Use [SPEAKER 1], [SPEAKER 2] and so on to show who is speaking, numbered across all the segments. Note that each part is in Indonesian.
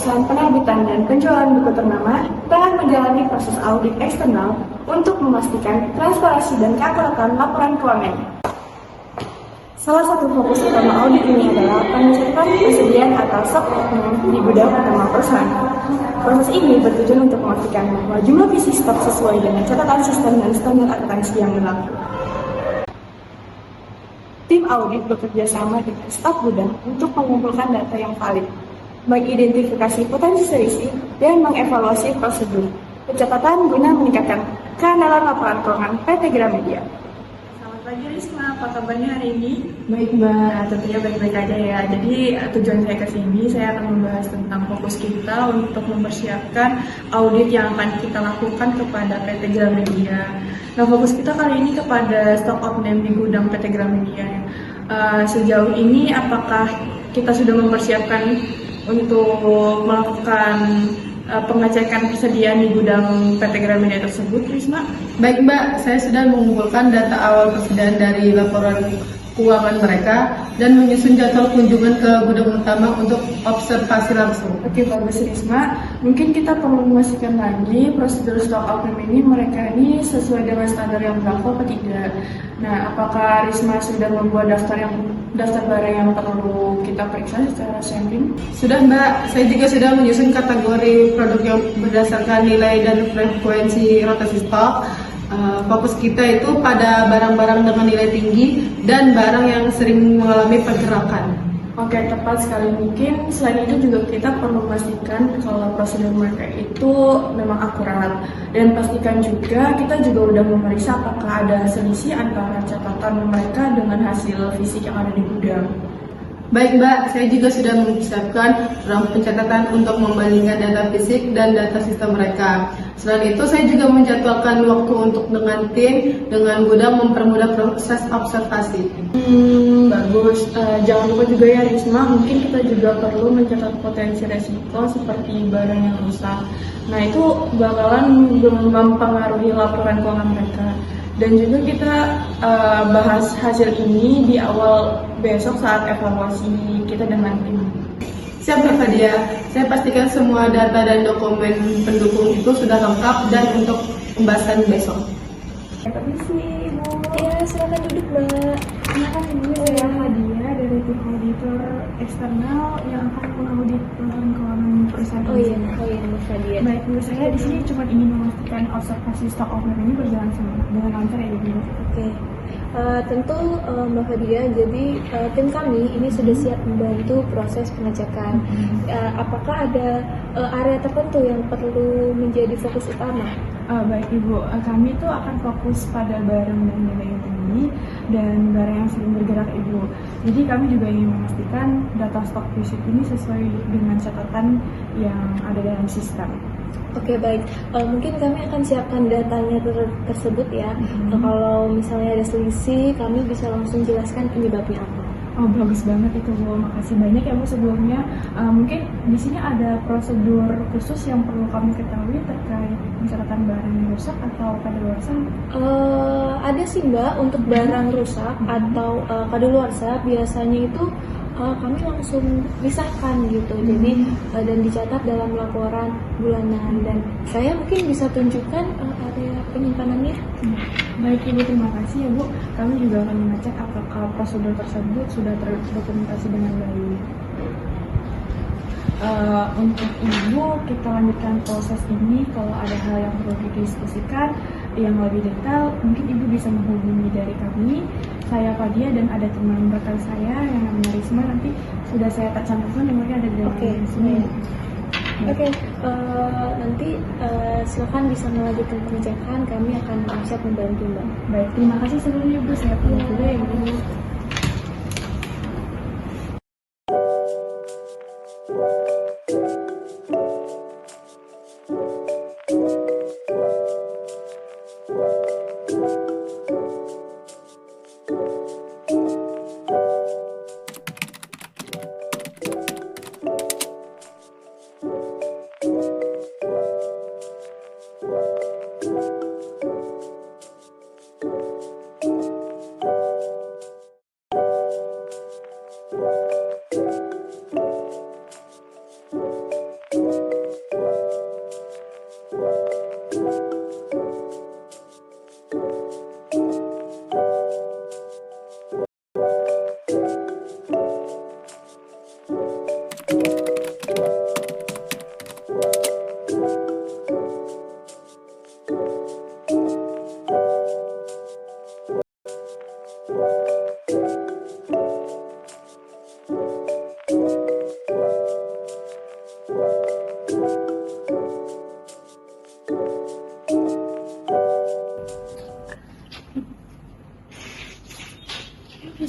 [SPEAKER 1] Perusahaan penerbitan dan penjualan buku ternama telah menjalani proses audit eksternal untuk memastikan transparansi dan keakuratan laporan keuangan. Salah satu fokus utama audit ini adalah pengecekan persediaan atau stok dokumen di gudang utama perusahaan. Proses ini bertujuan untuk memastikan bahwa jumlah visi stok sesuai dengan catatan sistem dan standar akuntansi yang berlaku. Tim audit bekerja sama dengan staf gudang untuk mengumpulkan data yang valid, mengidentifikasi potensi selisih, dan mengevaluasi prosedur pencatatan guna meningkatkan keandalan laporan keuangan PT Gramedia.
[SPEAKER 2] Selamat pagi Risma, apa kabarnya hari ini?
[SPEAKER 1] Baik Mbak, tentunya baik-baik aja ya. Jadi tujuan saya ke sini, saya akan membahas tentang fokus kita untuk mempersiapkan audit yang akan kita lakukan kepada PT Gramedia. Nah, fokus kita kali ini kepada stock of name di gudang PT Gramedia. Sejauh ini apakah kita sudah mempersiapkan untuk melakukan pengecekan persediaan di gudang PT Gramedia tersebut, Risma?
[SPEAKER 3] Baik Mbak, saya sudah mengumpulkan data awal persediaan dari laporan keuangan mereka dan menyusun jadwal kunjungan ke gudang utama untuk observasi langsung.
[SPEAKER 1] Oke, bagus Risma. Mungkin kita perlu memastikan lagi prosedur stock outcome ini mereka ini sesuai dengan standar yang berlaku atau tidak. Nah, apakah Risma sudah membuat daftar barang yang perlu kita periksa secara sampling?
[SPEAKER 3] Sudah Mbak, saya juga sudah menyusun kategori produk yang berdasarkan nilai dan frekuensi rotasi stok. Fokus kita itu pada barang-barang dengan nilai tinggi dan barang yang sering mengalami pergerakan.
[SPEAKER 1] Oke, tepat sekali. Mungkin selain itu juga kita perlu memastikan kalau prosedur mereka itu memang akurat. Dan pastikan juga kita juga udah memeriksa apakah ada selisih antara catatan mereka dengan hasil fisik yang ada di gudang.
[SPEAKER 3] Baik Mbak, saya juga sudah mempersiapkan ruang pencatatan untuk membandingkan data fisik dan data sistem mereka. Selain itu, saya juga menjadwalkan waktu untuk dengan tim, dengan gudang mempermudah proses observasi.
[SPEAKER 1] Bagus. Jangan lupa juga ya Risma, mungkin kita juga perlu mencatat potensi resiko seperti barang yang rusak. Nah, itu bakalan mempengaruhi laporan keuangan mereka. Dan juga kita bahas hasil ini di awal besok saat evaluasi kita dengan tim.
[SPEAKER 3] Siap Mbak Fadia, saya pastikan semua data dan dokumen pendukung itu sudah lengkap dan untuk pembahasan besok.
[SPEAKER 1] Permisi, Bu.
[SPEAKER 4] Ya, silakan duduk, Mbak.
[SPEAKER 1] Kenalkan ini saya Fadia dari tim auditor eksternal yang akan mengaudit laporan keuangan perusahaan.
[SPEAKER 4] Oh iya, Mbak Fadia.
[SPEAKER 1] Baik, Bu, saya di sini cuma ingin memastikan observasi stok owner ini berjalan dengan lancar ya, Bu.
[SPEAKER 4] Oke. Tentu Mbak Fadia, jadi tim kami ini sudah siap membantu proses pengecekan. Apakah ada area tertentu yang perlu menjadi fokus utama?
[SPEAKER 1] Baik Ibu, kami itu akan fokus pada barang dan nilai yang tinggi dan barang yang sering bergerak Ibu. Jadi kami juga ingin memastikan data stok fisik ini sesuai dengan catatan yang ada dalam sistem.
[SPEAKER 4] Oke, baik. Mungkin kami akan siapkan datanya tersebut ya. Kalau misalnya ada selisih, kami bisa langsung jelaskan penyebabnya apa.
[SPEAKER 1] Oh, bagus banget itu Bu. Makasih banyak ya Bu sebelumnya. Mungkin di sini ada prosedur khusus yang perlu kami ketahui terkait pencatatan barang yang rusak atau kadaluarsa?
[SPEAKER 4] Ada sih Mbak, untuk barang rusak atau kadaluarsa biasanya itu kami langsung pisahkan gitu. Jadi dan dicatat dalam laporan bulanan, dan saya mungkin bisa tunjukkan area penyimpanannya.
[SPEAKER 1] Baik Ibu, terima kasih ya Bu. Kami juga akan mengecek apakah prosedur tersebut sudah terdokumentasi dengan baik. Untuk Ibu, kita lanjutkan proses ini. Kalau ada hal yang perlu didiskusikan yang lebih detail, mungkin Ibu bisa menghubungi dari kami. Saya Fadia dan ada teman rekan saya yang namanya Risma. Nanti sudah saya cantumkan nomornya ada di dalam sini.
[SPEAKER 4] Oke, nanti silakan bisa melanjutkan pengecekan. Kami akan siap membantu Mbak.
[SPEAKER 1] Baik, terima kasih sebelumnya Bu. Saya pamit dulu ya Ibu.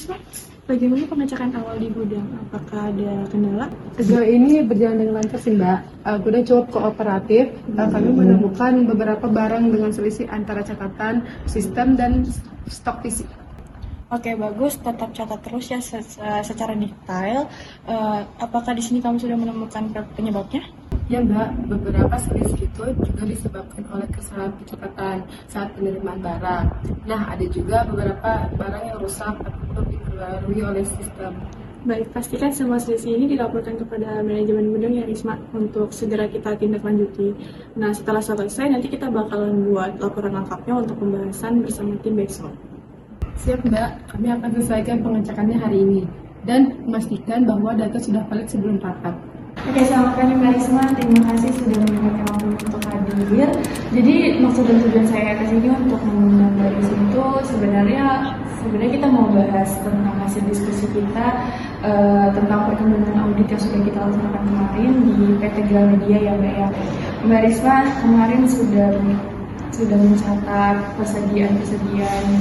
[SPEAKER 1] Risma, bagaimana pengecekan awal di gudang? Apakah ada kendala?
[SPEAKER 3] Sejauh ini berjalan dengan lancar sih Mbak. Gudang cukup kooperatif. Kami menemukan beberapa barang dengan selisih antara catatan, sistem, dan stok fisik.
[SPEAKER 1] Oke, bagus. Tetap catat terus ya secara detail. Apakah di sini kamu sudah menemukan penyebabnya?
[SPEAKER 3] Ya Mbak, beberapa selisih itu juga disebabkan oleh kesalahan pencatatan saat penerimaan barang. Nah, ada juga beberapa barang yang rusak ataupun diperbarui oleh sistem.
[SPEAKER 1] Baik, pastikan semua selisih ini dilaporkan kepada manajemen gudang ya Risma untuk segera kita tindak lanjuti. Nah, setelah selesai nanti kita bakalan buat laporan lengkapnya untuk pembahasan bersama tim besok.
[SPEAKER 3] Siap Mbak, kami akan selesaikan pengecekannya hari ini dan memastikan bahwa data sudah valid sebelum rapat.
[SPEAKER 1] Oke, selamat pagi Mbak Risma. Terima kasih sudah menyempatkan waktu untuk hadir. Jadi maksud dan tujuan saya ke sini untuk mengundang Mbak Risma itu sebenarnya kita mau bahas tentang hasil diskusi kita tentang perkembangan audit yang sudah kita lakukan kemarin di PT Gramedia ya Mbak ya. Mbak Risma kemarin sudah mencatat persediaan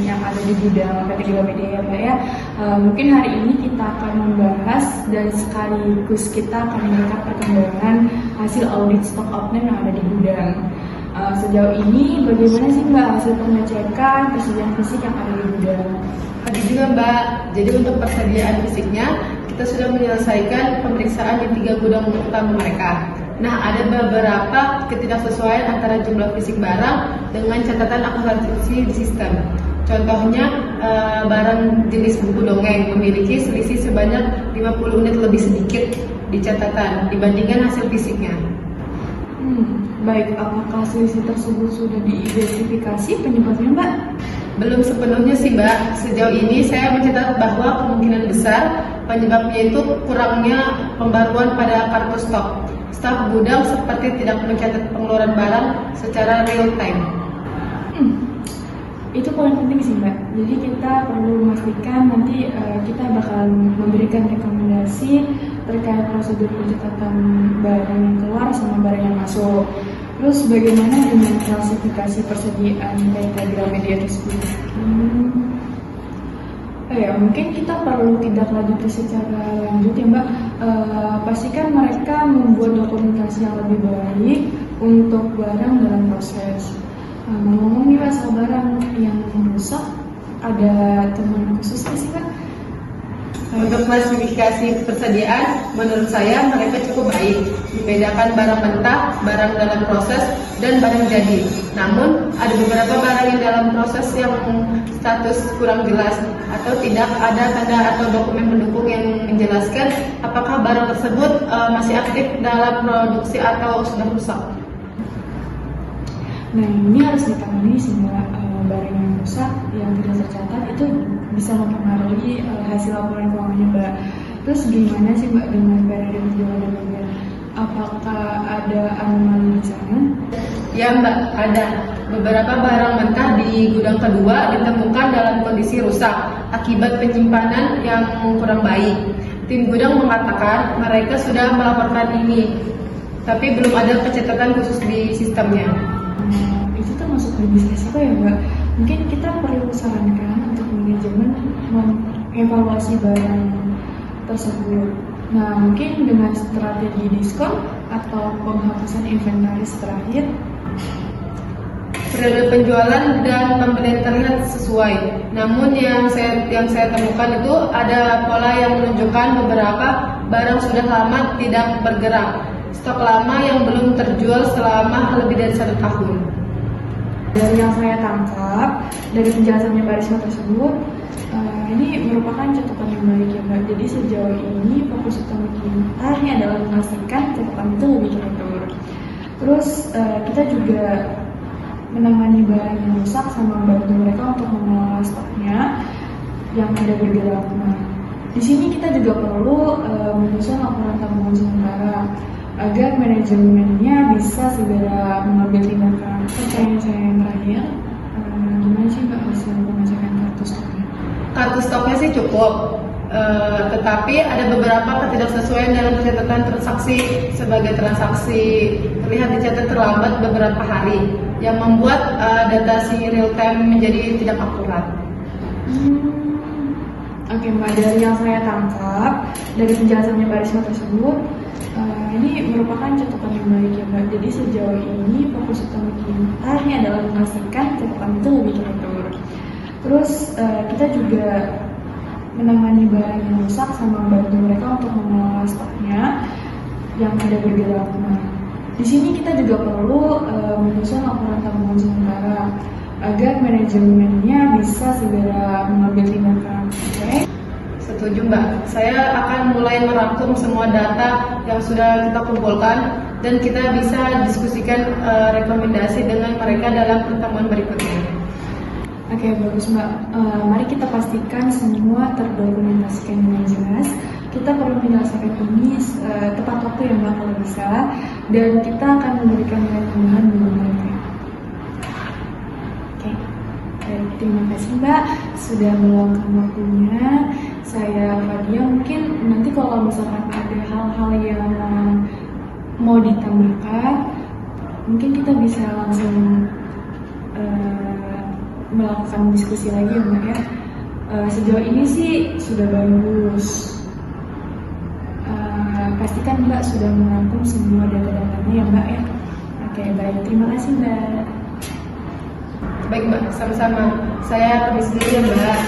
[SPEAKER 1] yang ada di gudang PT Gramedia ya Mbak ya. Mungkin hari ini kita akan membahas dan sekaligus kita akan melihat perkembangan hasil audit stok outline yang ada di gudang. Sejauh ini bagaimana sih Mbak hasil pengecekan persediaan fisik yang ada di gudang?
[SPEAKER 3] Ada juga Mbak, jadi untuk persediaan fisiknya kita sudah menyelesaikan pemeriksaan di 3 gudang utama mereka. Nah, ada beberapa ketidaksesuaian antara jumlah fisik barang dengan catatan akurasi di sistem. Contohnya, barang jenis buku dongeng memiliki selisih sebanyak 50 unit lebih sedikit di catatan dibandingkan hasil fisiknya.
[SPEAKER 1] Baik, apakah selisih tersebut sudah diidentifikasi penyebabnya Mbak?
[SPEAKER 3] Belum sepenuhnya sih Mbak, sejauh ini saya mencatat bahwa kemungkinan besar penyebabnya itu kurangnya pembaruan pada kartu stok. Staf gudang seperti tidak mencatat pengeluaran barang secara real time.
[SPEAKER 1] Itu poin penting sih Mbak. Jadi kita perlu memastikan nanti kita bakal memberikan rekomendasi terkait prosedur pencatatan barang yang keluar sama barang yang masuk. Terus bagaimana dengan klasifikasi persediaan PT Gramedia tersebut? Mungkin kita perlu tindak lanjuti secara lanjut ya Mbak. Pastikan mereka membuat dokumentasi yang lebih baik untuk barang dalam proses. Ngomong nih Mbak, soal barang yang rusak, ada temuan khusus nggak sih Mbak?
[SPEAKER 3] Untuk klasifikasi persediaan, menurut saya mereka cukup baik. Membedakan barang mentah, barang dalam proses, dan barang jadi. Namun, ada beberapa barang yang dalam proses yang status kurang jelas atau tidak ada tanda atau dokumen pendukung yang menjelaskan apakah barang tersebut masih aktif dalam produksi atau sudah rusak.
[SPEAKER 1] Nah, ini harus ditangani semua barang yang rusak yang tidak tercatat itu bisa mempengaruhi hasil laporan keuangannya Mbak. Terus gimana sih Mbak dengan periode penjualan dan pembelian? Apakah ada anomali di sana?
[SPEAKER 3] Ya Mbak, ada. Beberapa barang mentah di gudang kedua ditemukan dalam kondisi rusak akibat penyimpanan yang kurang baik. Tim gudang mengatakan mereka sudah melaporkan ini, tapi belum ada pencatatan khusus di sistemnya.
[SPEAKER 1] Itu termasuk bisnis resiko ya Mbak? Mungkin kita perlu sarankan untuk manajemen mengevaluasi barang tersebut. Nah, mungkin dengan strategi diskon atau penghapusan inventaris terakhir.
[SPEAKER 3] Periode penjualan dan pembelian terlihat sesuai. Namun yang saya temukan itu ada pola yang menunjukkan beberapa barang sudah lama tidak bergerak. Stok lama yang belum terjual selama lebih dari 1 tahun.
[SPEAKER 1] Dari yang saya tangkap dari penjelasannya Mbak Risma tersebut, ini merupakan catatan yang baik ya Mbak. Jadi sejauh ini fokus utama kita ini adalah memastikan catatan itu lebih teratur. Terus kita juga menangani barang yang rusak sama membantu mereka untuk mengelola stoknya yang tidak bergerak. Nah, di sini kita juga perlu menyusun laporan tabungan sementara agar manajemennya bisa segera mengambil tindakan. Pertanyaan saya yang terakhir, gimana sih Mbak hasil pengecekan kartu stoknya?
[SPEAKER 3] Kartu stoknya sih cukup, tetapi ada beberapa ketidaksesuaian dalam pencatatan transaksi. Sebagai transaksi terlihat dicatat terlambat beberapa hari, yang membuat data si real time menjadi tidak akurat.
[SPEAKER 1] Oke Mbak, dari yang saya tangkap dari penjelasannya Mbak Risma tersebut, ini merupakan catatan yang baik ya Mbak. Jadi sejauh ini fokus utama kita ini adalah memastikan catatan itu lebih teratur. Terus kita juga menangani barang yang rusak sama membantu mereka untuk mengelola stoknya yang tidak bergerak. Nah, di sini kita juga perlu menyusun laporan tabungan sementara agar manajemennya bisa segera mengambil tindakan. Oke?
[SPEAKER 3] Setuju Mbak, saya akan mulai merangkum semua data yang sudah kita kumpulkan dan kita bisa diskusikan rekomendasi dengan mereka dalam pertemuan berikutnya.
[SPEAKER 1] Oke, bagus Mbak. Mari kita pastikan semua terdokumentasikan dengan jelas. Kita perlu menyelesaikan ini tepat waktu ya Mbak kalau bisa, dan kita akan memberikan nilai tambahan bagi mereka. Oke, baik, terima kasih Mbak sudah meluangkan waktunya. Saya Fadia, mungkin nanti kalau misalkan ada hal-hal yang mau ditambahkan, mungkin kita bisa langsung melakukan diskusi lagi ya Mbak ya. Sejauh ini sih sudah bagus. Pastikan Mbak sudah merangkum semua data-datanya ya Mbak ya. Oke, baik, terima kasih Mbak.
[SPEAKER 3] Baik Mbak, sama-sama. Saya permisi dulu ya Mbak.